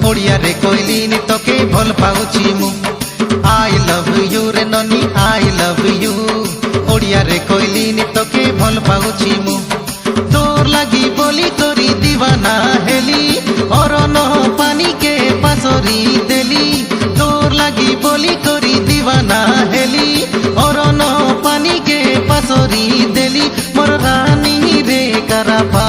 ओडिया रे कोइलिनी तोके भल पाउची मु आई लव यू रे ननी आई लव यू ओडिया रे कोइलिनी तोके भल पाउची मु तोर लागी बोली तोरी दीवाना हेली अरन पानी के पासरी देली तोर लागी बोली तोरी दीवाना हेली अरन पानी के पासरी देली मोर रानी रे करापा